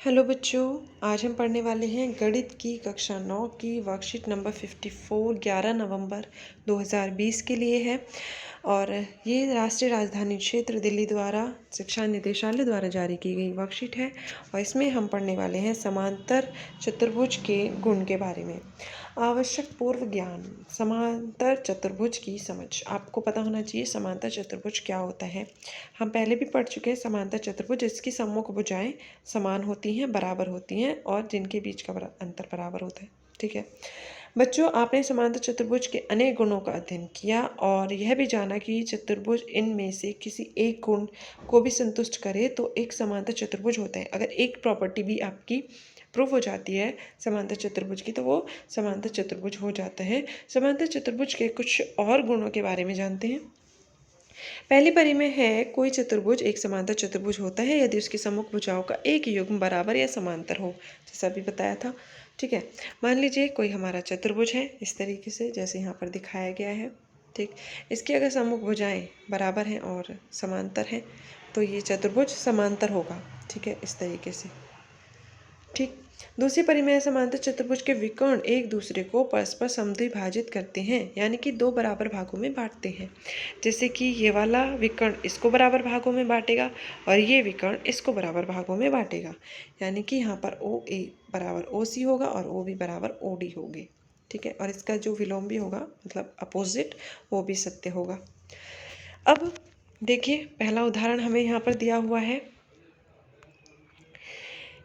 Hello बच्चों, आज हम पढ़ने वाले हैं गणित की कक्षा 9 की वर्कशीट नंबर 54 11 नवंबर 2020 के लिए है। और ये राष्ट्रीय राजधानी क्षेत्र दिल्ली द्वारा शिक्षा निदेशालय द्वारा जारी की गई वर्कशीट है। और इसमें हम पढ़ने वाले हैं समांतर चतुर्भुज के गुण के बारे में। आवश्यक पूर्व ज्ञान। समांतर चतुर्भुज की समझ। आपको पता होना चाहिए समांतर चतुर्भुज क्या होता है। हम पहले भी पढ़ चुके हैं समांतर चतुर्भुज, जिसकी सम्मुख भुजाएं समान होती हैं, बराबर होती हैं और जिनके बीच का अंतर बराबर होता है। ठीक है बच्चों, आपने समांतर चतुर्भुज के अनेक गुणों का अध्ययन किया और यह भी जाना कि चतुर्भुज इनमें से किसी एक गुण को भी संतुष्ट करे तो एक समांतर चतुर्भुज होता है। अगर एक प्रॉपर्टी भी आपकी प्रूफ हो जाती है समांतर चतुर्भुज की, तो वो समांतर चतुर्भुज हो जाता है। समांतर चतुर्भुज के कुछ और गुणों के बारे में जानते हैं। पहली परी में है, कोई चतुर्भुज एक समांतर चतुर्भुज होता है यदि उसकी सम्मुख भुजाओं का एक युग्म बराबर या समांतर हो, जैसा अभी बताया था। ठीक है, मान लीजिए कोई हमारा चतुर्भुज है इस तरीके से, जैसे यहाँ पर दिखाया गया है। ठीक, इसकी अगर सम्मुख भुजाएं बराबर हैं और समांतर हैं तो ये चतुर्भुज समांतर होगा। ठीक है, इस तरीके से। ठीक, दूसरी परिमेय समांतर चतुर्भुज के विकर्ण एक दूसरे को परस्पर समद्विभाजित करते हैं, यानी कि दो बराबर भागों में बांटते हैं। जैसे कि ये वाला विकर्ण इसको बराबर भागों में बांटेगा और ये विकर्ण इसको बराबर भागों में बांटेगा, यानी कि यहाँ पर ओ ए बराबर ओ सी होगा और ओ बी बराबर ओ डी होगी। ठीक है, और इसका जो विलोम भी होगा, मतलब अपोजिट, वो भी सत्य होगा। अब देखिए, पहला उदाहरण हमें यहाँ पर दिया हुआ है।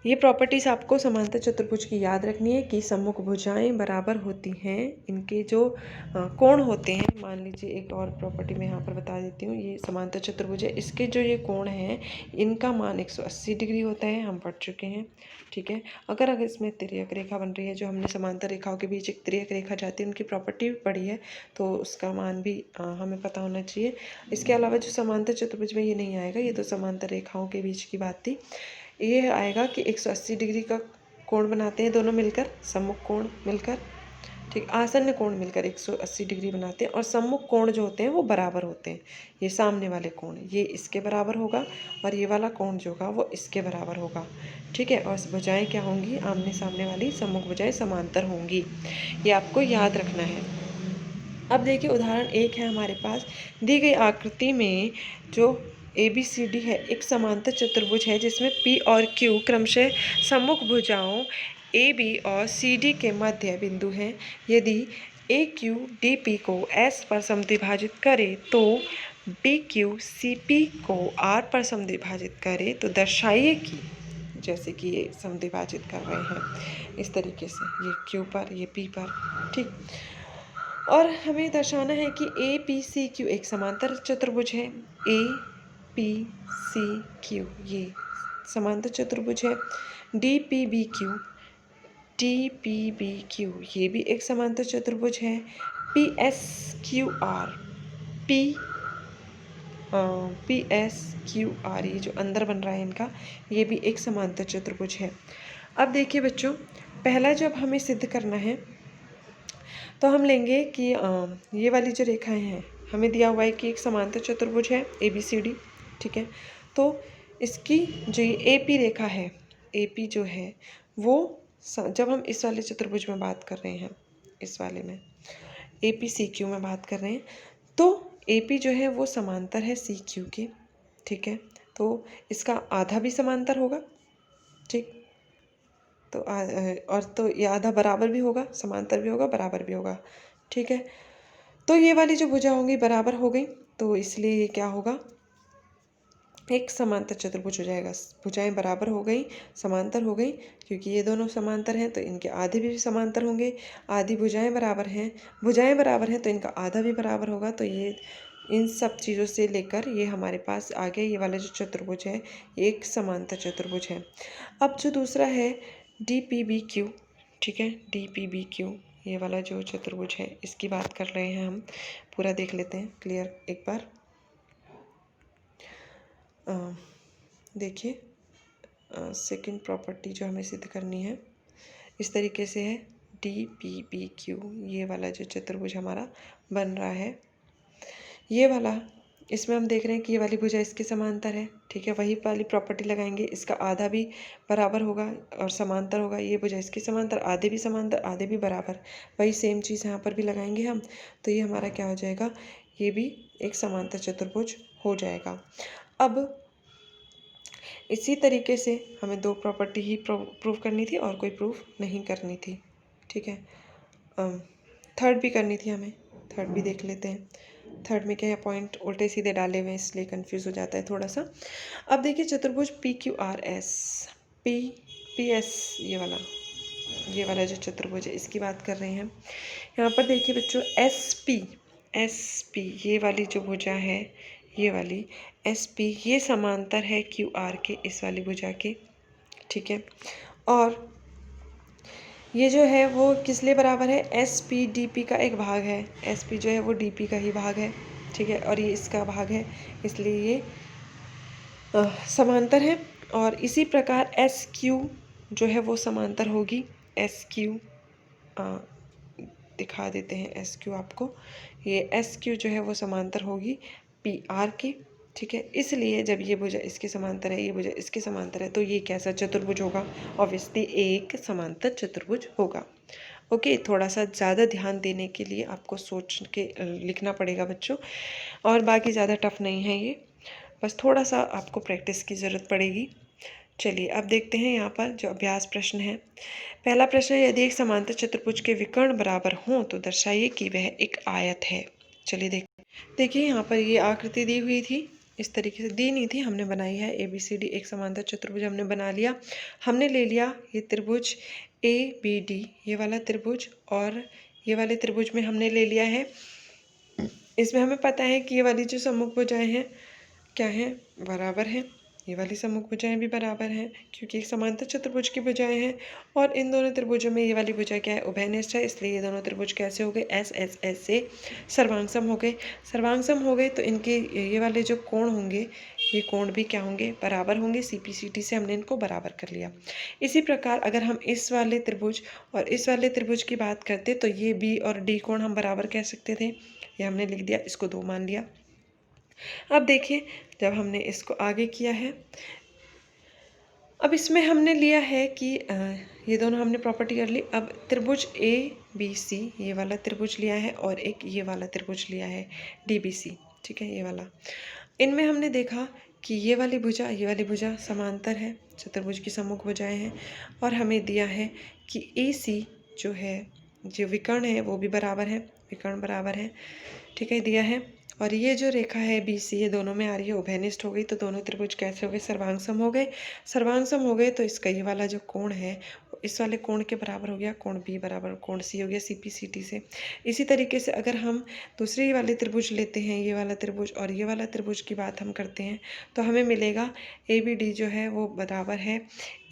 ये प्रॉपर्टीज़ आपको समांतर चतुर्भुज की याद रखनी है कि सम्मुख भुजाएं बराबर होती हैं, इनके जो कोण होते हैं। मान लीजिए एक और प्रॉपर्टी मैं यहाँ पर बता देती हूँ। ये समांतर चतुर्भुज है, इसके जो ये कोण हैं इनका मान 180 डिग्री होता है, हम पढ़ चुके हैं। ठीक है, अगर इसमें तिर्यक रेखा बन रही है, जो हमने समांतर रेखाओं के बीच एक तिर्यक रेखा जाती है, उनकी प्रॉपर्टी भी पढ़ी है, तो उसका मान भी हमें पता होना चाहिए। इसके अलावा जो समांतर चतुर्भुज में ये नहीं आएगा, ये तो समांतर रेखाओं के बीच की बात थी। ये आएगा कि 180 डिग्री का कोण बनाते हैं दोनों मिलकर, सम्मुख कोण मिलकर। ठीक, आसन्न कोण मिलकर 180 डिग्री बनाते हैं और सम्मुख कोण जो होते हैं वो बराबर होते हैं। ये सामने वाले कोण ये इसके बराबर होगा और ये वाला कोण जो होगा वो इसके बराबर होगा। ठीक है, और भुजाएं क्या होंगी, आमने सामने वाली सम्मुख भुजाएं समांतर होंगी। ये आपको याद रखना है। अब देखिए, उदाहरण 1 है हमारे पास। दी गई आकृति में जो ABCD है एक समांतर चतुर्भुज है, जिसमें P और Q क्रमशः सम्मुख भुजाओं AB और CD के मध्य बिंदु हैं। यदि AQ DP को S पर समद्विभाजित करे तो BQ CP को R पर समद्विभाजित करे, तो दर्शाइए कि, जैसे कि ये समद्विभाजित कर रहे हैं इस तरीके से, ये Q पर ये P पर। ठीक, और हमें दर्शाना है कि APCQ एक समांतर चतुर्भुज है। APCQ ये समांतर चतुर्भुज है। DPBQ ये भी एक समांतर चतुर्भुज है। PSQR ये जो अंदर बन रहा है इनका, ये भी एक समांतर चतुर्भुज है। अब देखिए बच्चों, पहला जब हमें सिद्ध करना है तो हम लेंगे कि ये वाली जो रेखाएं हैं, हमें दिया हुआ है कि एक समांतर चतुर्भुज है ABCD। ठीक है, तो इसकी जो ये AP रेखा है, AP जो है वो जब हम इस वाले चतुर्भुज में बात कर रहे हैं, इस वाले में APCQ में बात कर रहे हैं, तो AP जो है वो समांतर है CQ के। ठीक है, तो इसका आधा भी समांतर होगा। ठीक, तो और तो ये आधा बराबर भी होगा, समांतर भी होगा, बराबर भी होगा। ठीक है, तो ये वाली जो भुजा होंगी बराबर हो गई, तो इसलिए ये क्या होगा, एक समांतर चतुर्भुज हो जाएगा। भुजाएं बराबर हो गई, समांतर हो गई, क्योंकि ये दोनों समांतर हैं तो इनके आधे भी समांतर होंगे। आधी भुजाएं बराबर हैं, भुजाएं बराबर हैं तो इनका आधा भी बराबर होगा। तो ये इन सब चीज़ों से लेकर ये हमारे पास आ गया, ये वाला जो चतुर्भुज है ये एक समांतर चतुर्भुज है। अब जो दूसरा है DPBQ। ठीक है, DPBQ ये वाला जो चतुर्भुज है इसकी बात कर रहे हैं हम। पूरा देख लेते हैं क्लियर एक बार। देखिए, सेकंड प्रॉपर्टी जो हमें सिद्ध करनी है इस तरीके से है। DPBQ ये वाला जो चतुर्भुज हमारा बन रहा है, ये वाला इसमें हम देख रहे हैं कि ये वाली भुजा इसके समांतर है, ठीक है। वही वाली प्रॉपर्टी लगाएंगे, इसका आधा भी बराबर होगा और समांतर होगा। ये भुजा इसके समांतर, आधे भी समांतर आधे भी बराबर, वही सेम चीज़ यहाँ पर भी लगाएंगे हम। तो ये हमारा क्या हो जाएगा, ये भी एक समांतर चतुर्भुज हो जाएगा। अब इसी तरीके से हमें दो प्रॉपर्टी ही प्रूव करनी थी और कोई प्रूफ नहीं करनी थी, ठीक है। थर्ड भी करनी थी हमें, थर्ड भी देख लेते हैं। थर्ड में क्या है, पॉइंट उल्टे सीधे डाले हुए हैं इसलिए कंफ्यूज हो जाता है थोड़ा सा। अब देखिए चतुर्भुज PQRS PPS, ये वाला जो चतुर्भुज है इसकी बात कर रहे हैं। यहाँ पर देखिए बच्चों SP ये वाली जो भुजा है, ये वाली SP ये समांतर है QR के, इस वाली भुजा के, ठीक है। और ये जो है वो किस लिए बराबर है, SP DP का एक भाग है। SP जो है वो DP का ही भाग है, ठीक है। और ये इसका भाग है, इसलिए ये समांतर है। और इसी प्रकार SQ जो है वो समांतर होगी, SQ दिखा देते हैं SQ आपको। ये SQ जो है वो समांतर होगी PR के, ठीक है। इसलिए जब ये भुजा इसके समांतर है, ये भुजा इसके समांतर है, तो ये कैसा चतुर्भुज होगा, ऑब्वियसली एक समांतर चतुर्भुज होगा। ओके, थोड़ा सा ज़्यादा ध्यान देने के लिए आपको सोच के लिखना पड़ेगा बच्चों, और बाकी ज़्यादा टफ नहीं है ये, बस थोड़ा सा आपको प्रैक्टिस की ज़रूरत पड़ेगी। चलिए अब देखते हैं यहाँ पर जो अभ्यास प्रश्न है। पहला प्रश्न है, यदि एक समांतर चतुर्भुज के विकर्ण बराबर हों तो दर्शाइए कि वह एक आयत है। चलिए देखिए यहाँ पर ये आकृति दी हुई थी, इस तरीके से दी नहीं थी, हमने बनाई है। ABCD एक समांतर चतुर्भुज हमने बना लिया। हमने ले लिया ये त्रिभुज ABD, ये वाला त्रिभुज, और ये वाले त्रिभुज में हमने ले लिया है, इसमें हमें पता है कि ये वाली जो सम्मुख भुजाएं हैं क्या है, बराबर हैं। ये वाली सम्मुख भुजाएं भी बराबर हैं क्योंकि एक समांतर चतुर्भुज की भुजाएं हैं। और इन दोनों त्रिभुजों में ये वाली भुजा क्या है, उभयनिष्ठ है, इसलिए ये दोनों त्रिभुज कैसे हो गए, S से सर्वांगसम हो गए। सर्वांगसम हो गए तो इनके ये वाले जो कोण होंगे, ये कोण भी क्या होंगे, बराबर होंगे। CPCT से हमने इनको बराबर कर लिया। इसी प्रकार अगर हम इस वाले त्रिभुज और इस वाले त्रिभुज की बात करते तो ये B और D कोण हम बराबर कह सकते थे, ये हमने लिख दिया, इसको 2 मान लिया। अब देखिए जब हमने इसको आगे किया है, अब इसमें हमने लिया है कि ये दोनों हमने प्रॉपर्टी कर ली। अब त्रिभुज ABC ये वाला त्रिभुज लिया है और एक ये वाला त्रिभुज लिया है DBC, ठीक है, ये वाला। इनमें हमने देखा कि ये वाली भुजा समांतर है, चतुर्भुज की सम्मुख भुजाएं हैं। और हमें दिया है कि AC जो है, जो विकर्ण है वो भी बराबर है, विकर्ण बराबर है, ठीक है, दिया है। और ये जो रेखा है BC ये दोनों में आ रही है, उभयनिष्ठ हो गई, तो दोनों त्रिभुज कैसे हो गए, सर्वांगसम हो गए। सर्वांगसम हो गए तो इसका ये वाला जो कोण है इस वाले कोण के बराबर हो गया, कोण B बराबर कोण C हो गया CPCT से। इसी तरीके से अगर हम दूसरे वाले त्रिभुज लेते हैं, ये वाला त्रिभुज और ये वाला त्रिभुज की बात हम करते हैं, तो हमें मिलेगा ABD जो है वो बराबर है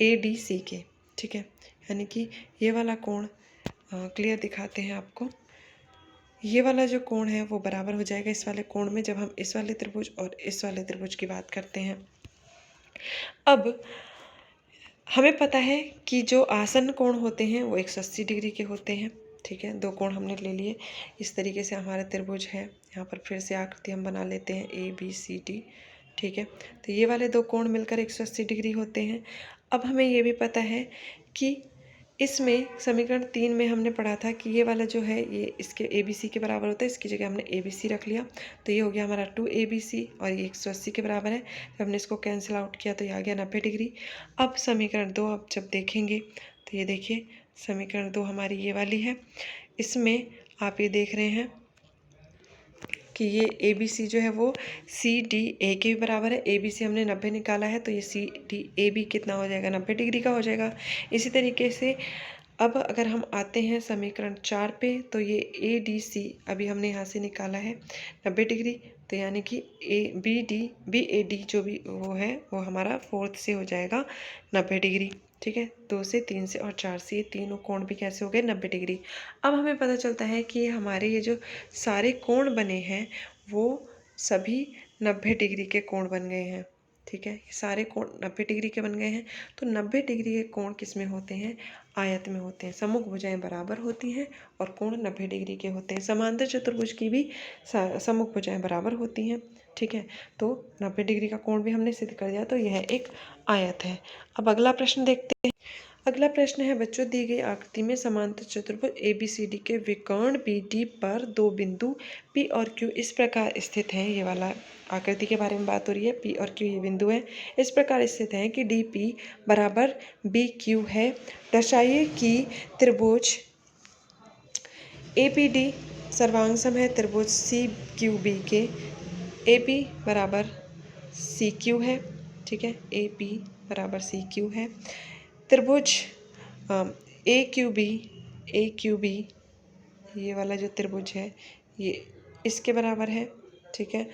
ADC के, ठीक है। यानी कि ये वाला कोण क्लियर दिखाते हैं आपको, ये वाला जो कोण है वो बराबर हो जाएगा इस वाले कोण में, जब हम इस वाले त्रिभुज और इस वाले त्रिभुज की बात करते हैं। अब हमें पता है कि जो आसन्न कोण होते हैं वो 180 डिग्री के होते हैं, ठीक है। दो कोण हमने ले लिए, इस तरीके से हमारा त्रिभुज है। यहाँ पर फिर से आकृति हम बना लेते हैं ABCD, ठीक है। तो ये वाले दो कोण मिलकर 180 डिग्री होते हैं। अब हमें ये भी पता है कि इसमें समीकरण 3 में हमने पढ़ा था कि ये वाला जो है ये इसके ABC के बराबर होता है, इसकी जगह हमने ABC रख लिया, तो ये हो गया हमारा 2ABC और ये 180 के बराबर है। जब हमने इसको कैंसिल आउट किया तो ये आ गया 90 डिग्री। अब समीकरण 2 अब जब देखेंगे तो ये देखिए समीकरण 2 हमारी ये वाली है, इसमें आप ये देख रहे हैं कि ये ABC जो है वो CDA के भी बराबर है। ABC हमने 90 निकाला है तो ये CDAB कितना हो जाएगा, 90 डिग्री का हो जाएगा। इसी तरीके से अब अगर हम आते हैं समीकरण 4 पे तो ये ADC अभी हमने यहाँ से निकाला है 90 डिग्री, तो यानी कि BAD जो भी वो है वो हमारा 4th से हो जाएगा 90 डिग्री, ठीक है। 2 से 3 से और 4 से ये तीनों कोण भी कैसे हो गए, 90 डिग्री। अब हमें पता चलता है कि हमारे ये जो सारे कोण बने हैं वो सभी 90 डिग्री के कोण बन गए हैं, ठीक है। ये सारे कोण 90 डिग्री के बन गए हैं। तो 90 डिग्री के कोण किस में होते हैं, आयत में होते हैं। सम्मुख भुजाएं बराबर होती हैं और कोण 90 डिग्री के होते हैं। समांतर चतुर्भुज की भी सम्मुख भुजाएं बराबर होती हैं। ठीक है, तो 90 डिग्री का कोण भी हमने सिद्ध कर दिया, तो यह एक आयत है। अब अगला प्रश्न देखते हैं। अगला प्रश्न है बच्चों, दी गई आकृति में समांतर चतुर्भुज ABCD के विकर्ण BD पर दो बिंदु P और Q इस प्रकार स्थित हैं। ये वाला आकृति के बारे में बात हो रही है। P और Q ये बिंदु है, इस प्रकार स्थित हैं कि DP बराबर BQ है। दर्शाइए कि त्रिभुज APD सर्वांग है त्रिभुज CQB के। AP बराबर CQ है, ठीक है, AP बराबर CQ है। त्रिभुज AQB ये वाला जो त्रिभुज है ये इसके बराबर है, ठीक है,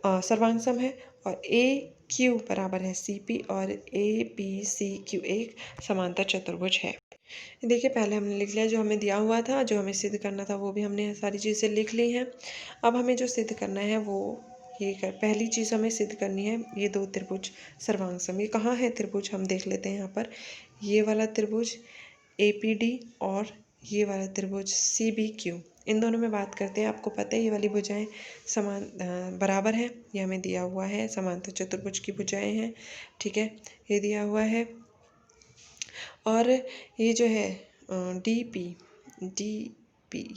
सर्वांग सम है। और AQ बराबर है CP और APCQ एक समांतर चतुर्भुज है। देखिए पहले हमने लिख लिया जो हमें दिया हुआ था, जो हमें सिद्ध करना था वो भी हमने सारी चीज़ें लिख ली हैं। अब हमें जो सिद्ध करना है वो ये पहली चीज़ हमें सिद्ध करनी है, ये दो त्रिभुज सर्वांग सम। ये कहाँ है त्रिभुज, हम देख लेते हैं यहाँ पर। ये वाला त्रिभुज APD और ये वाला त्रिभुज CBQ, इन दोनों में बात करते हैं। आपको पता है ये वाली भुजाएं समान बराबर है, ये हमें दिया हुआ है, समांतर चतुर्भुज की भुजाएं हैं, ठीक है, ये दिया हुआ है। और ये जो है DP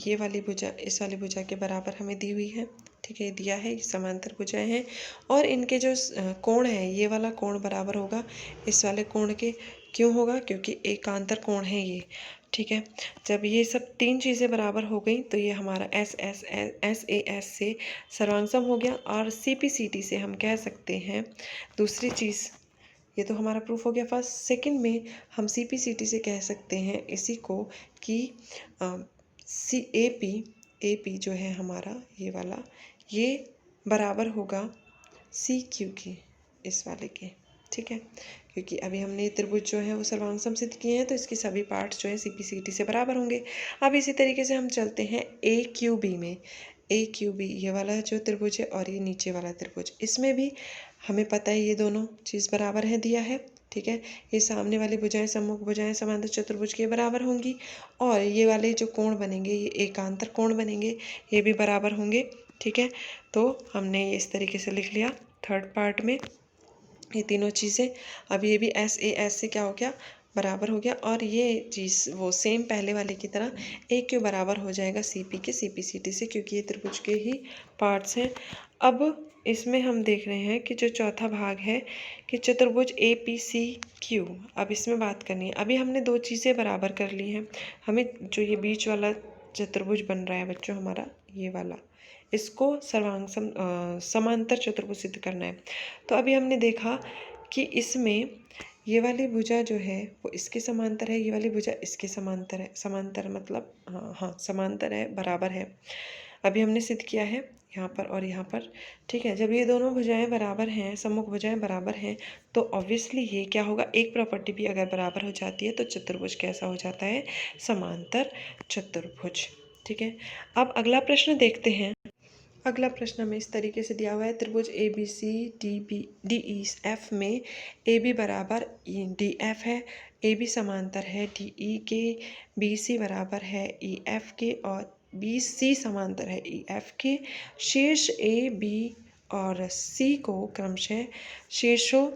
ये वाली भुजा इस वाली भुजा के बराबर हमें दी हुई है, ठीक है, दिया है, समांतर भुजाएं हैं। और इनके जो कोण है, ये वाला कोण बराबर होगा इस वाले कोण के। क्यों होगा, क्योंकि एकांतर कोण है ये, ठीक है। जब ये सब तीन चीज़ें बराबर हो गई तो ये हमारा SAS से सर्वांग सम हो गया। और CPCT से हम कह सकते हैं दूसरी चीज़, ये तो हमारा प्रूफ हो गया फर्स्ट। सेकंड में हम CPCT से कह सकते हैं इसी को कि AP जो है हमारा ये वाला, ये बराबर होगा CQ की, इस वाले के, ठीक है, क्योंकि अभी हमने त्रिभुज जो है वो सर्वांग सम सिद्ध किए हैं, तो इसके सभी पार्ट्स जो है CPCT से बराबर होंगे। अब इसी तरीके से हम चलते हैं AQB में। AQB ये वाला जो त्रिभुज है और ये नीचे वाला त्रिभुज, इसमें भी हमें पता है ये दोनों चीज़ बराबर है, दिया है, ठीक है। ये सामने वाली भुजाएं सम्मुख भुजाएं समांतर चतुर्भुज के बराबर होंगी। और ये वाले जो कोण बनेंगे ये एकांतर कोण बनेंगे, ये भी बराबर होंगे, ठीक है। तो हमने इस तरीके से लिख लिया थर्ड पार्ट में ये तीनों चीज़ें। अब ये भी SAS से क्या हो गया, बराबर हो गया। और ये चीज़ वो सेम पहले वाले की तरह AQ बराबर हो जाएगा CP के CPCT से, क्योंकि ये त्रिभुज के ही पार्ट्स हैं। अब इसमें हम देख रहे हैं कि जो चौथा भाग है कि चतुर्भुज APCQ, अब इसमें बात करनी है। अभी हमने दो चीज़ें बराबर कर ली हैं, हमें जो ये बीच वाला चतुर्भुज बन रहा है बच्चों हमारा, ये वाला, इसको सर्वांग समांतर चतुर्भुज सिद्ध करना है। तो अभी हमने देखा कि इसमें ये वाली भुजा जो है वो इसके समांतर है, ये वाली भुजा इसके समांतर है। समांतर मतलब हाँ समांतर है, बराबर है। अभी हमने सिद्ध किया है यहाँ पर और यहाँ पर, ठीक है। जब ये दोनों भुजाएं बराबर हैं, सम्मुख भुजाएं बराबर हैं, तो ऑब्वियसली ये क्या होगा, एक प्रॉपर्टी भी अगर बराबर हो जाती है तो चतुर्भुज कैसा हो जाता है, समांतर चतुर्भुज, ठीक है। अब अगला प्रश्न देखते हैं। अगला प्रश्न हमें इस तरीके से दिया हुआ है, त्रिभुज ABCDEF में AB बराबर DF है, AB समांतर है DE के, BC बराबर है EF के और BC समांतर है EF के। शीर्ष AB और C को क्रमशः शीर्षों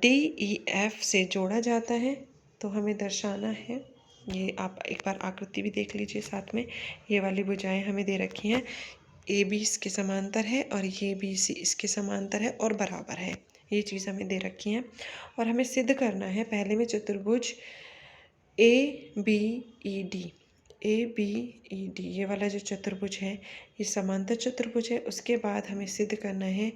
DEF से जोड़ा जाता है। तो हमें दर्शाना है, ये आप एक बार आकृति भी देख लीजिए साथ में। ये वाली भुजाएं हमें दे रखी हैं, AB इसके समांतर है और ये BC इसके समांतर है और बराबर है, ये चीज़ हमें दे रखी है। और हमें सिद्ध करना है पहले में चतुर्भुज ABED ये वाला जो चतुर्भुज है ये समांतर चतुर्भुज है। उसके बाद हमें सिद्ध करना है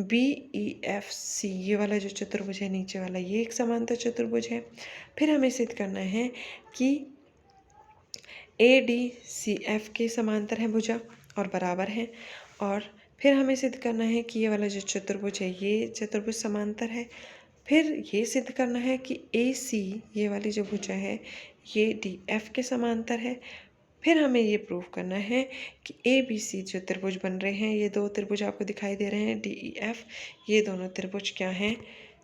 BEFC ये वाला जो चतुर्भुज है नीचे वाला, ये एक समांतर चतुर्भुज है। फिर हमें सिद्ध करना है कि ADCF के समांतर है भुजा और बराबर है। और फिर हमें सिद्ध करना है कि ये वाला जो चतुर्भुज है ये चतुर्भुज समांतर है। फिर ये सिद्ध करना है कि AC ये वाली जो भुजा है ये DF के समांतर है। फिर हमें ये प्रूव करना है कि ABC जो त्रिभुज बन रहे हैं, ये दो त्रिभुज आपको दिखाई दे रहे हैं DEF, ये दोनों त्रिभुज क्या हैं,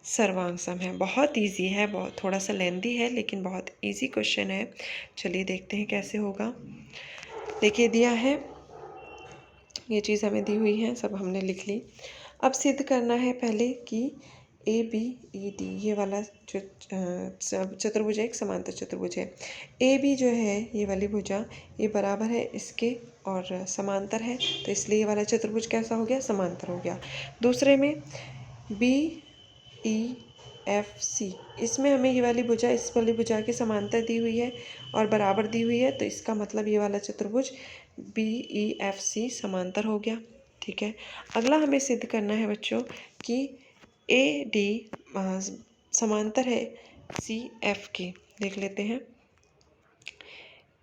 सर्वांग सम है। बहुत इजी है, बहुत थोड़ा सा लेंदी है लेकिन बहुत इजी क्वेश्चन है। चलिए देखते हैं कैसे होगा। देखिए दिया है ये चीज़ हमें दी हुई है, सब हमने लिख ली। अब सिद्ध करना है पहले कि ए बी ई डी ये वाला जो चतुर्भुज है एक समांतर चतुर्भुज है। ए बी जो है ये वाली भुजा ये बराबर है इसके और समांतर है, तो इसलिए ये वाला चतुर्भुज कैसा हो गया, समांतर हो गया। दूसरे में बी ई एफ सी, इसमें हमें ये वाली भुजा इस वाली भुजा की समांतर दी हुई है और बराबर दी हुई है, तो इसका मतलब ये वाला चतुर्भुज बी ई एफ सी समांतर हो गया। ठीक है, अगला हमें सिद्ध करना है बच्चों कि ए डी समांतर है सी एफ के। देख लेते हैं,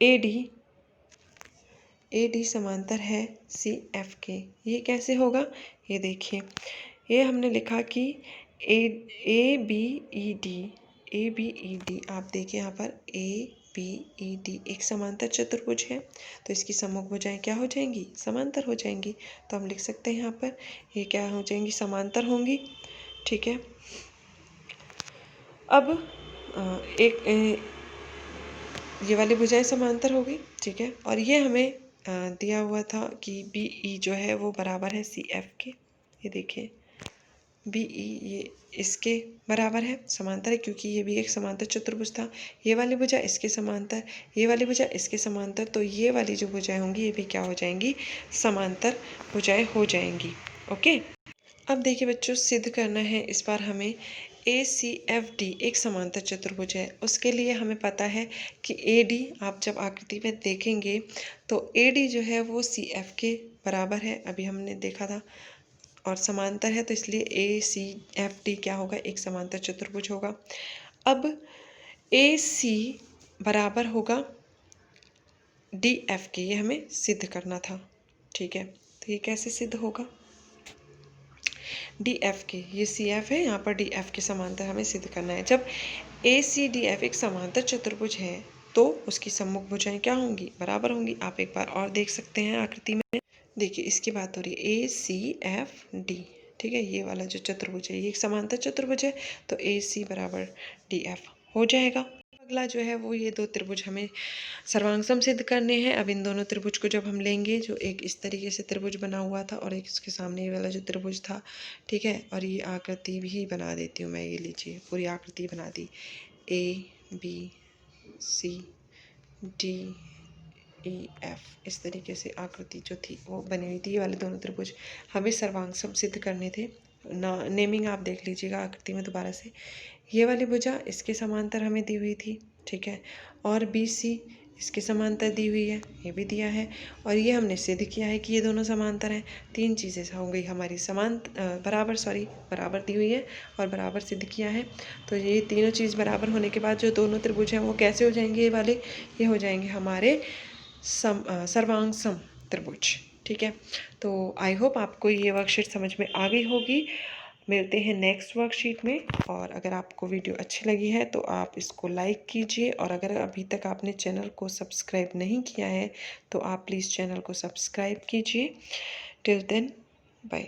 ए डी समांतर है सी एफ के। ये कैसे होगा, ये देखिए, ये हमने लिखा कि ए बी ई डी, आप देखिए यहाँ पर ए बी ई डी एक समांतर चतुर्भुज है, तो इसकी सम्मुख भुजाएं क्या हो जाएंगी, समांतर हो जाएंगी। तो हम लिख सकते हैं यहाँ पर ये क्या हो जाएंगी, समांतर होंगी। ठीक है, अब ये वाली भुजाएं समांतर हो गई। ठीक है, और ये हमें दिया हुआ था कि बी ई जो है वो बराबर है सी एफ के। ये देखिए बी ई ये इसके बराबर है, समांतर है, क्योंकि ये भी एक समांतर चतुर्भुज था। ये वाली भुजा इसके समांतर, ये वाली भुजा इसके समांतर, तो ये वाली जो भुजाएं होंगी ये भी क्या हो जाएंगी, समांतर भुजाएं हो जाएंगी। ओके, अब देखिए बच्चों, सिद्ध करना है इस बार हमें ए सी एफ डी एक समांतर चतुर्भुज है। उसके लिए हमें पता है कि ए डी, आप जब आकृति में देखेंगे तो ए डी जो है वो सी एफ के बराबर है, अभी हमने देखा था, और समांतर है, तो इसलिए ए सी एफ डी क्या होगा, एक समांतर चतुर्भुज होगा। अब ए सी बराबर होगा डी एफ के, ये हमें सिद्ध करना था। ठीक है, तो ये कैसे सिद्ध होगा, डी एफ के, ये सी एफ है, यहाँ पर डी एफ के समांतर हमें सिद्ध करना है। जब ए सी डी एफ एक समांतर चतुर्भुज है तो उसकी सम्मुख भुजाएं क्या होंगी, बराबर होंगी। आप एक बार और देख सकते हैं आकृति में, देखिए इसकी बात हो रही है ए सी एफ डी। ठीक है, ये वाला जो चतुर्भुज है ये एक समांतर चतुर्भुज है, तो ए सी बराबर डी एफ हो जाएगा। अगला जो है वो ये दो त्रिभुज हमें सर्वांग सिद्ध करने हैं। अब इन दोनों त्रिभुज को जब हम लेंगे, जो एक इस तरीके से त्रिभुज बना हुआ था और एक इसके सामने ये वाला जो त्रिभुज था, ठीक है, और ये आकृति भी बना देती हूँ मैं, ये लीजिए पूरी आकृति बना दी, A B C D E F, इस तरीके से आकृति जो थी वो बनी हुई थी। ये वाले दोनों त्रिभुज हमें सर्वांग सिद्ध करने थे। नेमिंग आप देख लीजिएगा आकृति में दोबारा से। ये वाली भुजा इसके समांतर हमें दी हुई थी, ठीक है, और बी सी इसके समांतर दी हुई है, ये भी दिया है, और ये हमने सिद्ध किया है कि ये दोनों समांतर हैं। तीन चीज़ें हो गई हमारी, बराबर दी हुई है और बराबर सिद्ध किया है। तो ये तीनों चीज़ बराबर होने के बाद जो दोनों त्रिभुज हैं वो कैसे हो जाएंगे, ये वाले, ये हो जाएंगे हमारे सर्वांग सम त्रिभुज। ठीक है, तो आई होप आपको ये वर्कशीट समझ में आ गई होगी। मिलते हैं नेक्स्ट वर्कशीट में, और अगर आपको वीडियो अच्छी लगी है तो आप इसको लाइक कीजिए, और अगर अभी तक आपने चैनल को सब्सक्राइब नहीं किया है तो आप प्लीज़ चैनल को सब्सक्राइब कीजिए। Till then, bye.